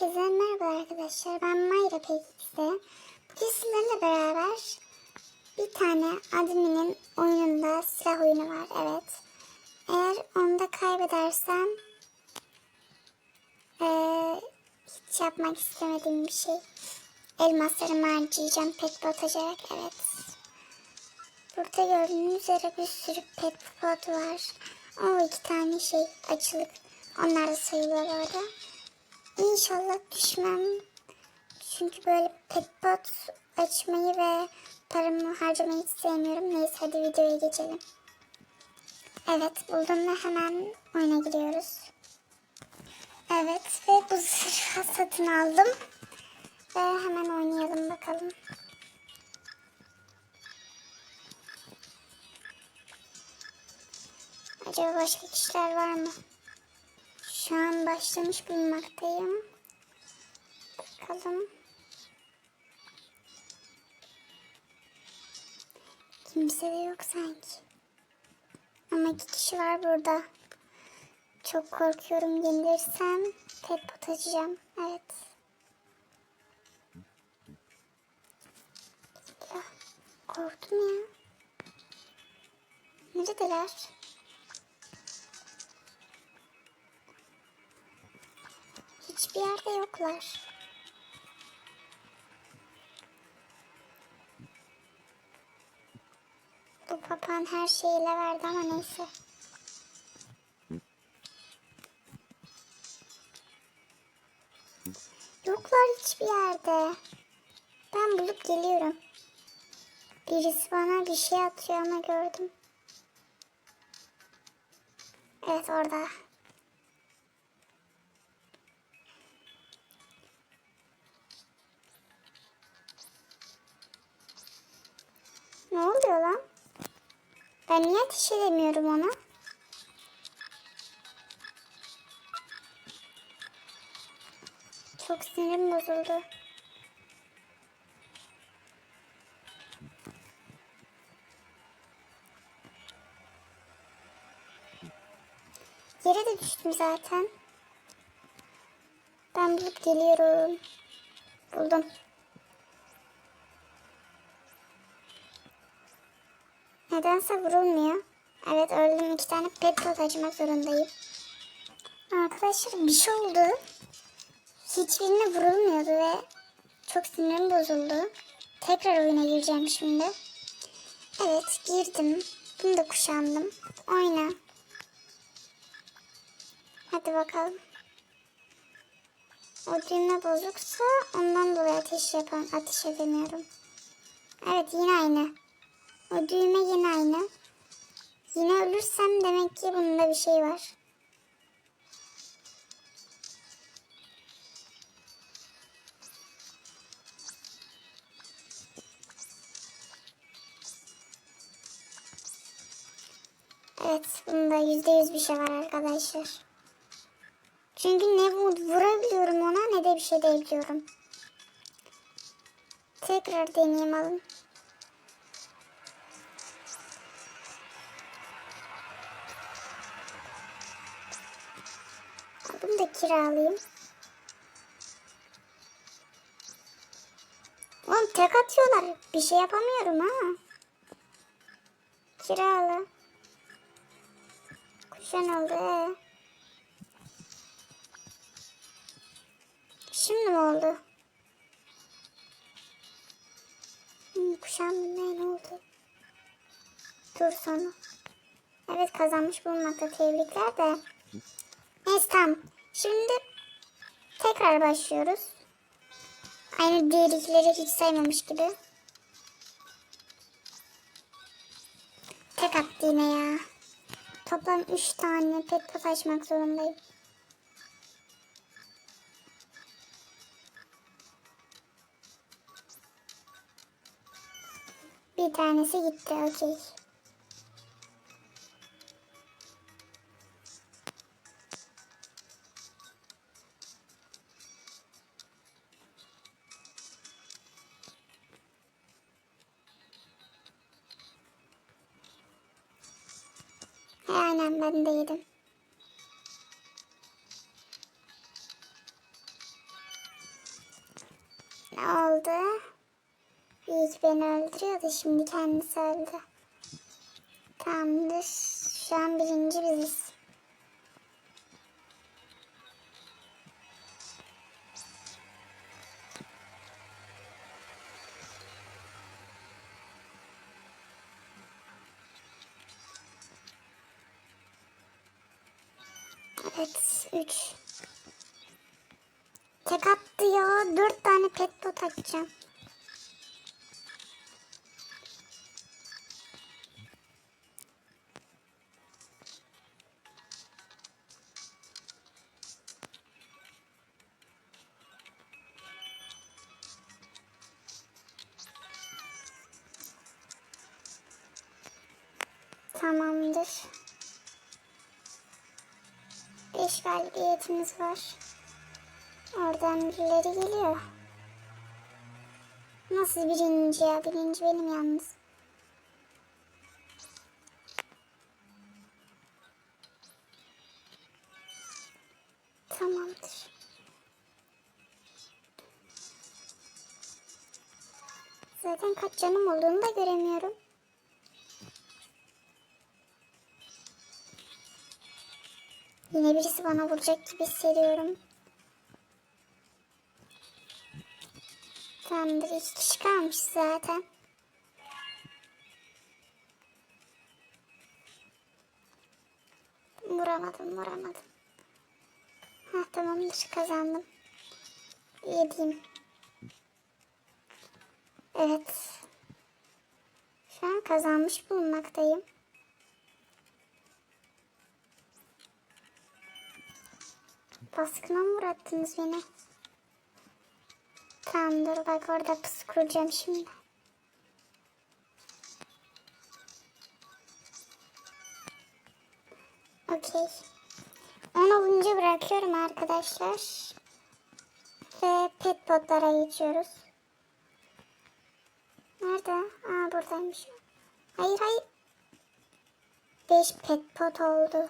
Herkese merhaba arkadaşlar. Ben Mayra PKX'de. Bugün sizlerle beraber bir tane adminin oyununda silah oyunu var. Evet. Eğer onda kaybedersem hiç yapmak istemediğim bir şey. Elmaslarımı harcayacağım pet atacarak. Evet. Burada gördüğünüz üzere bir sürü pet var. O iki tane şey açılık. Onlar da sayılıyor orada. İnşallah düşmem. Çünkü böyle petbot açmayı ve paramı harcamayı hiç sevmiyorum. Neyse hadi videoya geçelim. Evet buldum ve hemen oyuna giriyoruz. Evet ve bu zırhı satın aldım. Ve hemen oynayalım bakalım. Acaba başka kişiler var mı? Şu an başlamış bulunmaktayım. Bakalım. Kimse de yok sanki. Ama 2 kişi var burada. Çok korkuyorum, yenilirsem petbot açacağım. Evet. Ya, korktum ya. Neredeler? Hiçbir yerde yoklar. Bu papağan her şeyi ele verdi ama neyse. Yoklar hiçbir yerde. Ben bulup geliyorum. Birisi bana bir şey atıyor ama gördüm. Evet orada. Ne oluyor lan? Ben niye ateş edemiyorum ona? Çok sinirim bozuldu. Yere de düştüm zaten. Ben bulup geliyorum. Buldum. Nedense vurulmuyor. Evet öldüm. 2 tane petbot açmak zorundayım. Arkadaşlar bir şey oldu. Hiçbirine vurulmuyordu ve çok sinirim bozuldu. Tekrar oyuna gireceğim şimdi. Evet girdim. Bunu da kuşandım. Oyna. Hadi bakalım. O düğme bozuksa ondan dolayı ateş edemiyorum. Evet yine aynı. O düğme yine aynı. Yine ölürsem demek ki bunda bir şey var. Evet bunda %100 bir şey var arkadaşlar. Çünkü ne vurabiliyorum ona ne de bir şey diyebiliyorum. Tekrar deneyeyim alın. Bunu da kiralayayım. Oğlum tek atıyorlar. Bir şey yapamıyorum ha. Kirala. Kuşan oldu. Şimdi mi oldu? Kuşan ne oldu? Tur sonu. Evet kazanmış bulunmakta. Tebrikler de. Neyse tamam. Şimdi tekrar başlıyoruz. Aynı diğer ikileri hiç saymamış gibi. Tek attı yine ya. Toplam 3 tane petpot açmak zorundayım. Bir tanesi gitti. Okey. Aynen ben de yedim. Ne oldu? İyi ki beni öldürüyordu. Şimdi kendisi öldü. Tamamdır. Şu an birinci biziz. Evet. 3. Tek attı ya. 4 tane pet pot atacağım. Tamamdır. 5 galibiyetimiz var. Oradan birileri geliyor. Nasıl birinci ya? Birinci benim yalnız. Tamamdır. Zaten kaç canım olduğunu da göremiyorum. Yine birisi bana vuracak gibi hissediyorum. Tamamdır. 2 kişi kalmış zaten. Vuramadım. Heh, tamamdır. Kazandım. Yediğim. Evet. Şu an kazanmış bulunmaktayım. Baskına mı uğrattınız beni? Tamam dur bak orada pusu kuracağım şimdi. Okey. 10 olunca bırakıyorum arkadaşlar. Ve pet potlara geçiyoruz. Nerede? Aa buradaymış. Hayır. 5 pet pot oldu.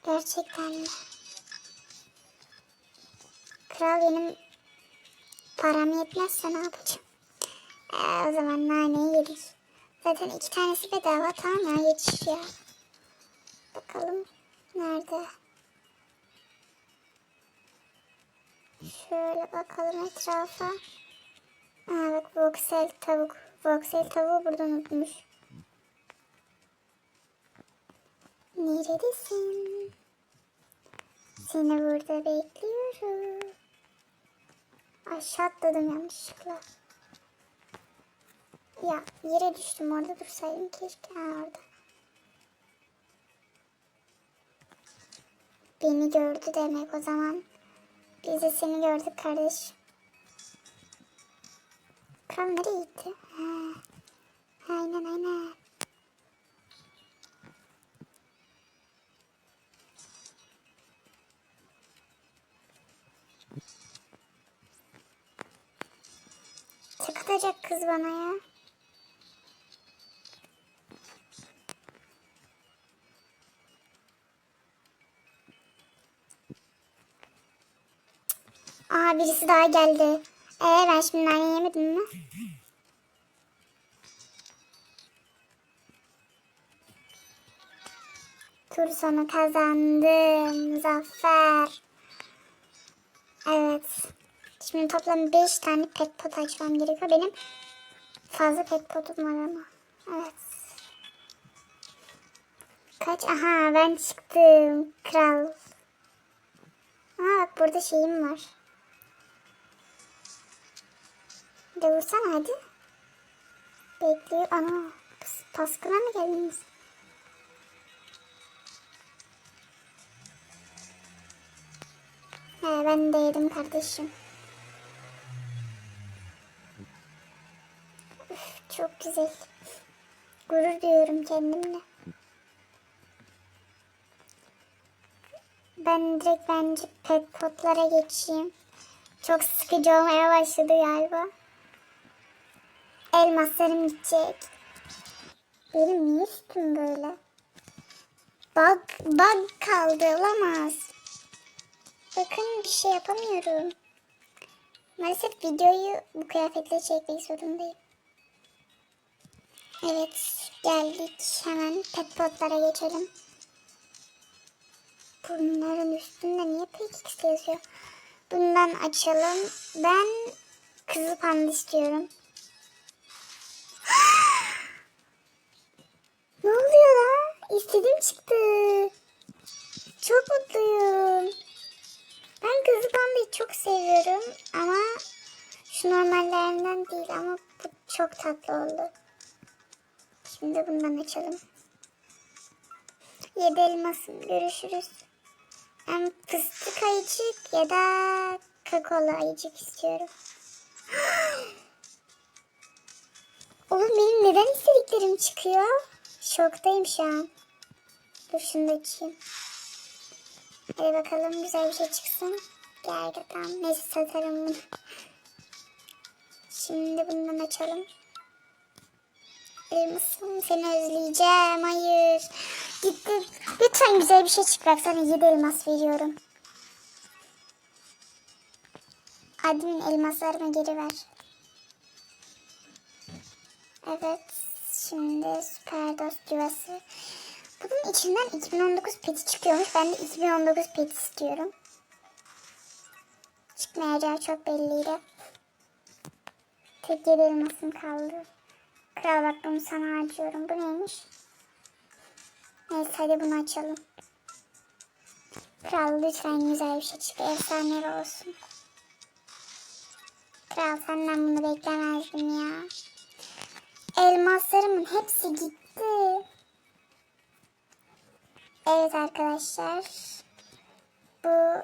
Gerçekten mi? Kral benim param yetmezse ne yapacağım? O zaman naneyi yedik. Zaten 2 tanesi bedava, tamam ya, yetişir ya. Bakalım nerede? Şöyle bakalım etrafa. Aa bak voxel tavuk. Voxel tavuğu burada unutmuş. Neredesin? Seni burada bekliyorum. Aşağı atladım yanlışlıkla. Ya yere düştüm, orada dursaydım keşke. Ha orada. Beni gördü demek o zaman. Biz de seni gördük kardeş. Kral nereye gitti? Ha. Aynen. Takılacak kız bana ya. Aa birisi daha geldi. Ben şimdi nane yemedim mi? Tur sonu kazandım. Zafer. Evet. Şimdi toplam 5 tane pet pot açmam gerekiyor. Benim fazla pet potum var ama. Evet. Kaç? Aha ben çıktım. Kral. Aa bak burada şeyim var. Bir de vursana hadi. Bekliyor. Ana. Paskına mı geldiniz? Ben de yedim kardeşim. Üf, çok güzel. Gurur duyuyorum kendimle. Ben direkt bence pet potlara geçeyim. Çok sıkıcı olmaya başladı galiba. Elmaslarım gidecek. Benim niye üstüm böyle? Bug kaldı, olamaz. Bakın bir şey yapamıyorum. Maalesef videoyu bu kıyafetle çekmek zorundayım. Evet, geldik. Hemen pet potlara geçelim. Bunların üstünde niye PX yazıyor? Bundan açalım. Ben kızıl panda istiyorum. Ne oluyor lan? İstediğim çıktı. Çok mutluyum. Ben kızıl pandayı çok seviyorum ama şu normallerinden değil ama bu çok tatlı oldu. Şimdi bundan açalım. 7 elmasım. Görüşürüz. Ben fıstık ayıcık ya da kakaolu ayıcık istiyorum. Oğlum benim neden istediklerim çıkıyor? Şoktayım şu an. Dur şunu da açayım. Hadi bakalım güzel bir şey çıksın. Gergedan. Neyse satarım bunu. Şimdi bundan açalım. Elmasım seni özleyeceğim. Hayır. Gitti. Lütfen güzel bir şey çık. Bak sana 7 elmas veriyorum. Admin elmaslarımı geri ver. Evet. Şimdi süper dost yuvası. Bunun içinden 2019 peti çıkıyormuş. Ben de 2019 peti istiyorum. Çıkmayacağı çok belliydi. Tek 7 elmasım kaldı. Kral bak bunu sana harcıyorum. Bu neymiş? Neyse hadi bunu açalım. Kral lütfen güzel bir şey çık. Efsaneler olsun. Kral senden bunu beklemezdim ya. Elmaslarımın hepsi gitti. Evet arkadaşlar. Bu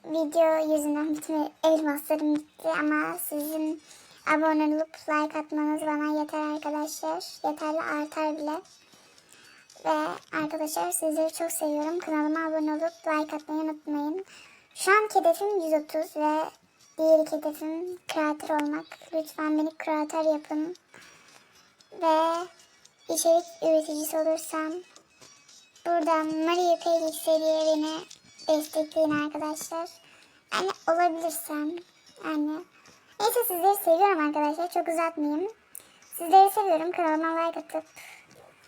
video yüzünden bütün elmaslarım gitti ama sizin abone olup like atmanız bana yeter arkadaşlar. Yeterli artar bile. Ve arkadaşlar sizleri çok seviyorum. Kanalıma abone olup like atmayı unutmayın. Şu anki hedefim 130 ve diğer iki hedefim kreatör olmak. Lütfen beni kreatör yapın. Ve içerik üreticisi olursam buradan Mario Pelix diye beni destekleyin arkadaşlar. Yani olabilirsem. Yani neyse sizleri seviyorum arkadaşlar. Çok uzatmayayım. Sizleri seviyorum. Kanalıma like atıp